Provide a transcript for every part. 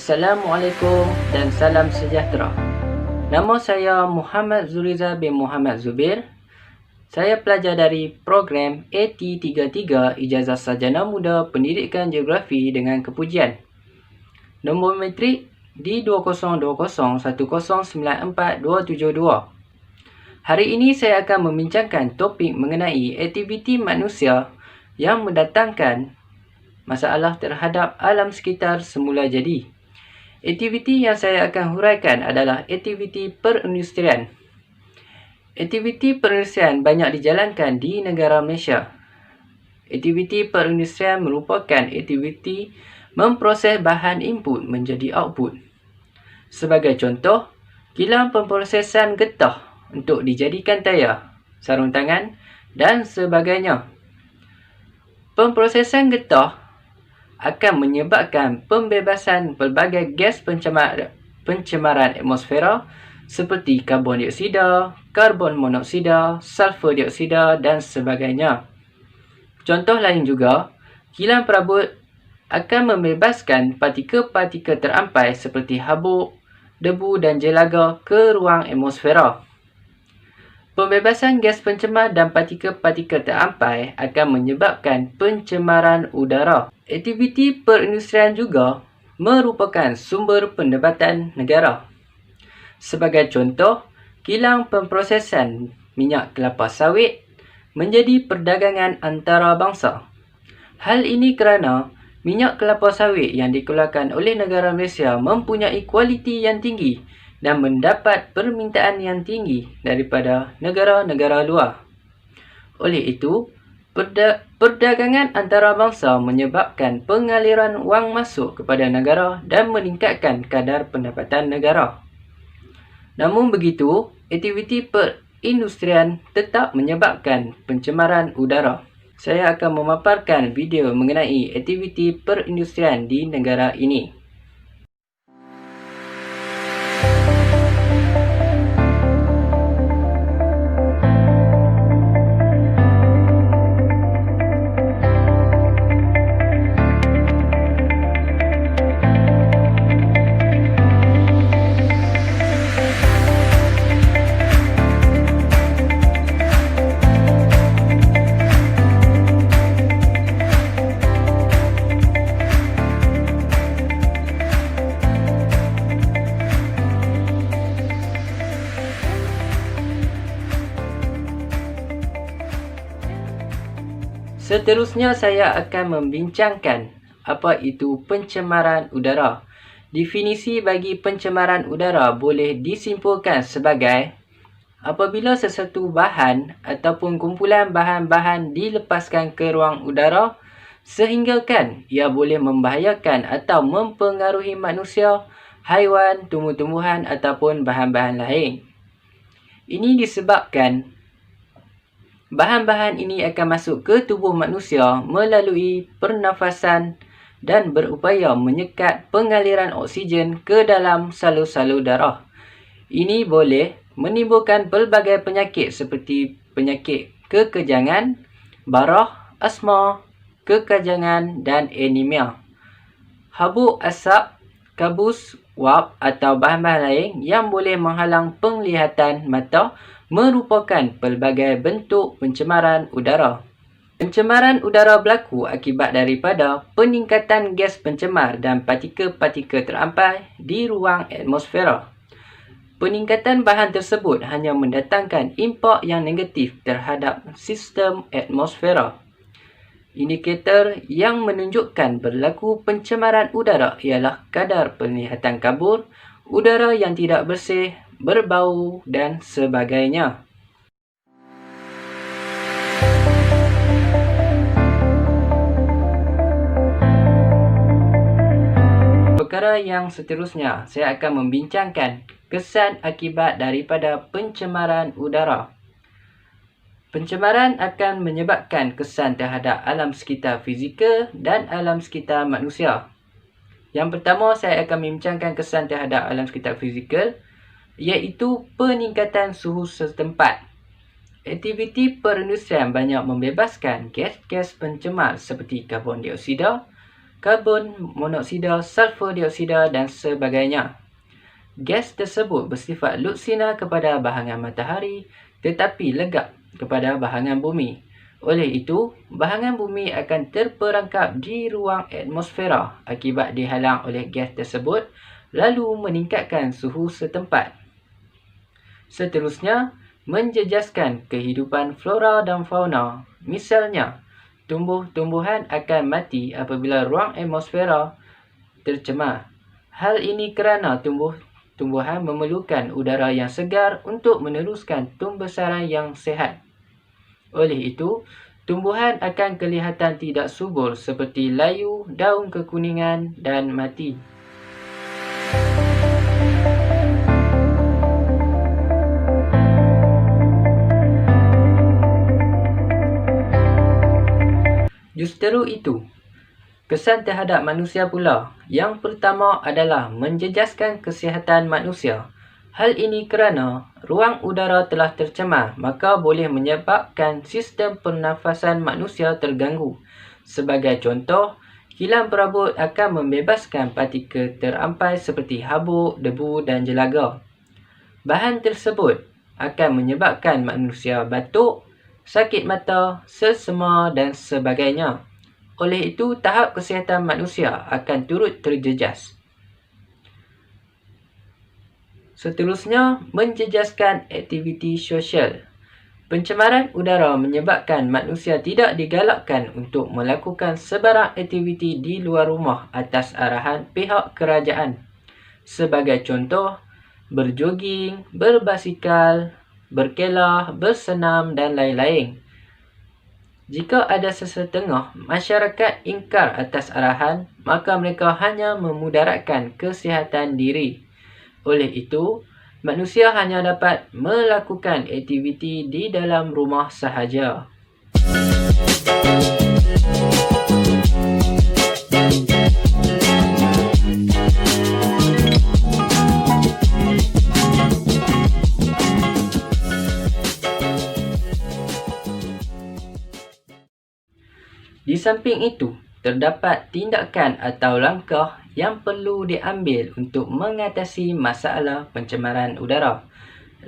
Assalamualaikum dan salam sejahtera. Nama saya Muhammad Zuriza bin Muhammad Zubir. Saya pelajar dari program AT33 Ijazah Sarjana Muda Pendidikan Geografi dengan kepujian. Nombor metrik D2021094272. Hari ini saya akan membincangkan topik mengenai aktiviti manusia yang mendatangkan masalah terhadap alam sekitar semula jadi. Aktiviti yang saya akan huraikan adalah aktiviti perindustrian. Aktiviti perindustrian banyak dijalankan di negara Malaysia. Aktiviti perindustrian merupakan aktiviti memproses bahan input menjadi output. Sebagai contoh, kilang pemprosesan getah untuk dijadikan tayar, sarung tangan dan sebagainya. Pemprosesan getah akan menyebabkan pembebasan pelbagai gas pencemaran atmosfera seperti karbon dioksida, karbon monoksida, sulfur dioksida dan sebagainya. Contoh lain juga, kilang perabot akan membebaskan partikel-partikel terampai seperti habuk, debu dan jelaga ke ruang atmosfera. Pembebasan gas pencemar dan partikel-partikel terampai akan menyebabkan pencemaran udara. Aktiviti perindustrian juga merupakan sumber pendapatan negara. Sebagai contoh, kilang pemprosesan minyak kelapa sawit menjadi perdagangan antarabangsa. Hal ini kerana minyak kelapa sawit yang dikeluarkan oleh negara Malaysia mempunyai kualiti yang tinggi dan mendapat permintaan yang tinggi daripada negara-negara luar. Oleh itu, perdagangan antarabangsa menyebabkan pengaliran wang masuk kepada negara dan meningkatkan kadar pendapatan negara. Namun begitu, aktiviti perindustrian tetap menyebabkan pencemaran udara. Saya akan memaparkan video mengenai aktiviti perindustrian di negara ini. Seterusnya saya akan membincangkan apa itu pencemaran udara. Definisi bagi pencemaran udara boleh disimpulkan sebagai apabila sesuatu bahan ataupun kumpulan bahan-bahan dilepaskan ke ruang udara sehinggakan ia boleh membahayakan atau mempengaruhi manusia, haiwan, tumbuh-tumbuhan ataupun bahan-bahan lain. Ini disebabkan bahan-bahan ini akan masuk ke tubuh manusia melalui pernafasan dan berupaya menyekat pengaliran oksigen ke dalam salur-salur darah. Ini boleh menimbulkan pelbagai penyakit seperti penyakit kekejangan, barah, asma, kekajangan dan anemia. Habuk asap, kabus, wap atau bahan-bahan lain yang boleh menghalang penglihatan mata merupakan pelbagai bentuk pencemaran udara. Pencemaran udara berlaku akibat daripada peningkatan gas pencemar dan partikel-partikel terampai di ruang atmosfera. Peningkatan bahan tersebut hanya mendatangkan impak yang negatif terhadap sistem atmosfera. Indikator yang menunjukkan berlaku pencemaran udara ialah kadar penglihatan kabur, udara yang tidak bersih, berbau dan sebagainya. Perkara yang seterusnya, saya akan membincangkan kesan akibat daripada pencemaran udara. Pencemaran akan menyebabkan kesan terhadap alam sekitar fizikal dan alam sekitar manusia. Yang pertama, saya akan membincangkan kesan terhadap alam sekitar fizikal, iaitu peningkatan suhu setempat. Aktiviti perindustrian banyak membebaskan gas-gas pencemar seperti karbon dioksida, karbon monoksida, sulfur dioksida dan sebagainya. Gas tersebut bersifat luksina kepada bahangan matahari tetapi legap kepada bahangan bumi. Oleh itu, bahangan bumi akan terperangkap di ruang atmosfera akibat dihalang oleh gas tersebut lalu meningkatkan suhu setempat. Seterusnya, menjejaskan kehidupan flora dan fauna. Misalnya, tumbuh-tumbuhan akan mati apabila ruang atmosfera tercemar. Hal ini kerana tumbuhan memerlukan udara yang segar untuk meneruskan pembesaran yang sihat. Oleh itu, tumbuhan akan kelihatan tidak subur seperti layu, daun kekuningan dan mati. Justeru itu, kesan terhadap manusia pula. Yang pertama adalah menjejaskan kesihatan manusia. Hal ini kerana ruang udara telah tercemar, maka boleh menyebabkan sistem pernafasan manusia terganggu. Sebagai contoh, kilang perabot akan membebaskan partikel terampai seperti habuk, debu dan jelaga. Bahan tersebut akan menyebabkan manusia batuk, sakit mata, selsema dan sebagainya. Oleh itu, tahap kesihatan manusia akan turut terjejas. Seterusnya, menjejaskan aktiviti sosial. Pencemaran udara menyebabkan manusia tidak digalakkan untuk melakukan sebarang aktiviti di luar rumah atas arahan pihak kerajaan. Sebagai contoh, berjoging, berbasikal, berkelah, bersenam dan lain-lain. Jika ada sesetengah masyarakat ingkar atas arahan, maka mereka hanya memudaratkan kesihatan diri. Oleh itu, manusia hanya dapat melakukan aktiviti di dalam rumah sahaja. Di samping itu, terdapat tindakan atau langkah yang perlu diambil untuk mengatasi masalah pencemaran udara.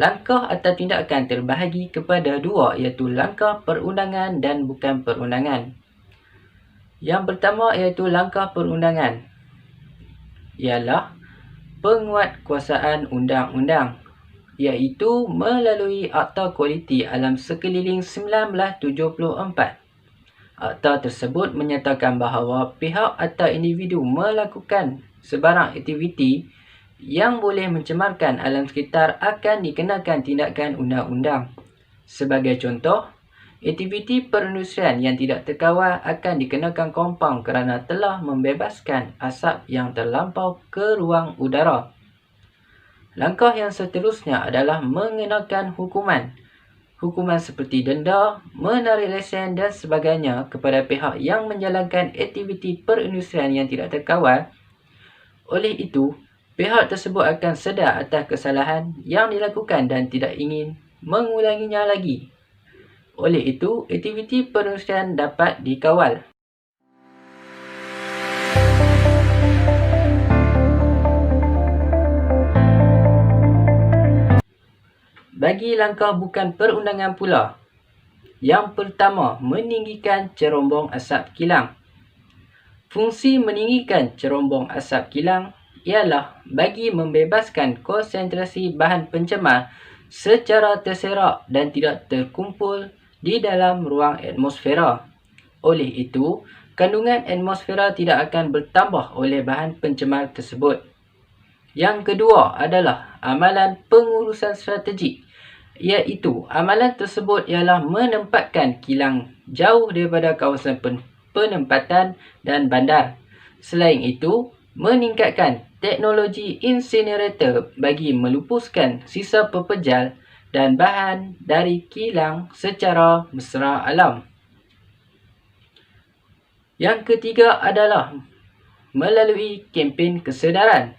Langkah atau tindakan terbahagi kepada dua iaitu langkah perundangan dan bukan perundangan. Yang pertama iaitu langkah perundangan ialah penguatkuasaan undang-undang iaitu melalui Akta Kualiti Alam Sekeliling 1974. Akta tersebut menyatakan bahawa pihak atau individu melakukan sebarang aktiviti yang boleh mencemarkan alam sekitar akan dikenakan tindakan undang-undang. Sebagai contoh, aktiviti perindustrian yang tidak terkawal akan dikenakan kompaun kerana telah membebaskan asap yang terlampau ke ruang udara. Langkah yang seterusnya adalah mengenakan hukuman. Hukuman seperti denda, menarik lesen dan sebagainya kepada pihak yang menjalankan aktiviti perindustrian yang tidak terkawal. Oleh itu, pihak tersebut akan sedar atas kesalahan yang dilakukan dan tidak ingin mengulanginya lagi. Oleh itu, aktiviti perindustrian dapat dikawal. Bagi langkah bukan perundangan pula. Yang pertama, meninggikan cerombong asap kilang. Fungsi meninggikan cerombong asap kilang ialah bagi membebaskan konsentrasi bahan pencemar secara terserak dan tidak terkumpul di dalam ruang atmosfera. Oleh itu, kandungan atmosfera tidak akan bertambah oleh bahan pencemar tersebut. Yang kedua adalah amalan pengurusan strategik. Iaitu, amalan tersebut ialah menempatkan kilang jauh daripada kawasan penempatan dan bandar. Selain itu, meningkatkan teknologi incinerator bagi melupuskan sisa pepejal dan bahan dari kilang secara mesra alam. Yang ketiga adalah melalui kempen kesedaran.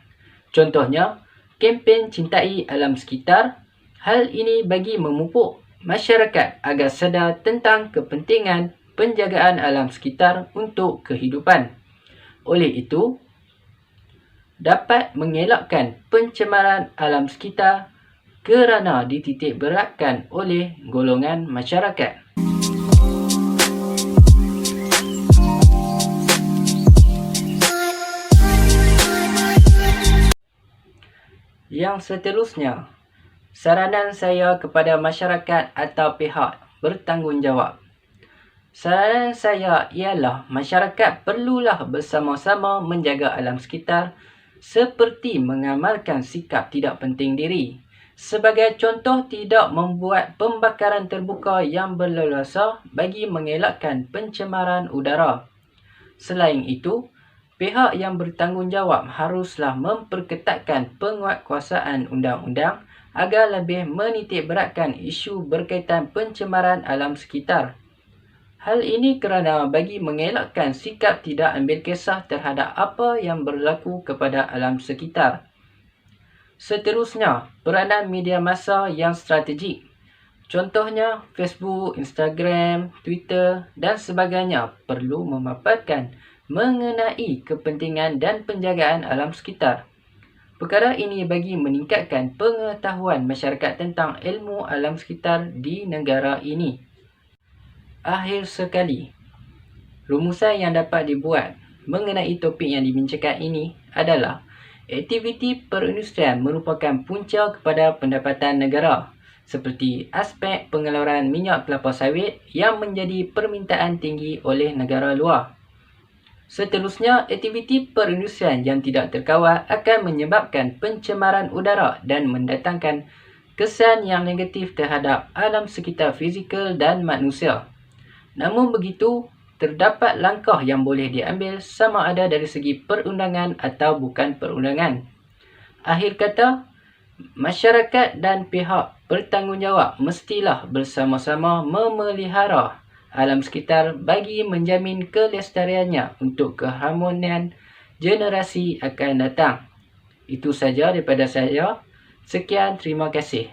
Contohnya, kempen Cintai Alam Sekitar. Hal ini bagi memupuk masyarakat agar sedar tentang kepentingan penjagaan alam sekitar untuk kehidupan. Oleh itu, dapat mengelakkan pencemaran alam sekitar kerana dititik beratkan oleh golongan masyarakat. Yang seterusnya, saranan saya kepada masyarakat atau pihak bertanggungjawab. Saranan saya ialah masyarakat perlulah bersama-sama menjaga alam sekitar seperti mengamalkan sikap tidak penting diri. Sebagai contoh, tidak membuat pembakaran terbuka yang berleluasa bagi mengelakkan pencemaran udara. Selain itu, pihak yang bertanggungjawab haruslah memperketatkan penguatkuasaan undang-undang agar lebih menitik beratkan isu berkaitan pencemaran alam sekitar. Hal ini kerana bagi mengelakkan sikap tidak ambil kisah terhadap apa yang berlaku kepada alam sekitar. Seterusnya, peranan media massa yang strategik. Contohnya, Facebook, Instagram, Twitter dan sebagainya perlu memaparkan mengenai kepentingan dan penjagaan alam sekitar. Perkara ini bagi meningkatkan pengetahuan masyarakat tentang ilmu alam sekitar di negara ini. Akhir sekali, rumusan yang dapat dibuat mengenai topik yang dibincangkan ini adalah aktiviti perindustrian merupakan punca kepada pendapatan negara, seperti aspek pengeluaran minyak kelapa sawit yang menjadi permintaan tinggi oleh negara luar. Seterusnya, aktiviti perindustrian yang tidak terkawal akan menyebabkan pencemaran udara dan mendatangkan kesan yang negatif terhadap alam sekitar fizikal dan manusia. Namun begitu, terdapat langkah yang boleh diambil sama ada dari segi perundangan atau bukan perundangan. Akhir kata, masyarakat dan pihak bertanggungjawab mestilah bersama-sama memelihara alam sekitar bagi menjamin kelestariannya untuk keharmonian generasi akan datang. Itu saja daripada saya. Sekian, terima kasih.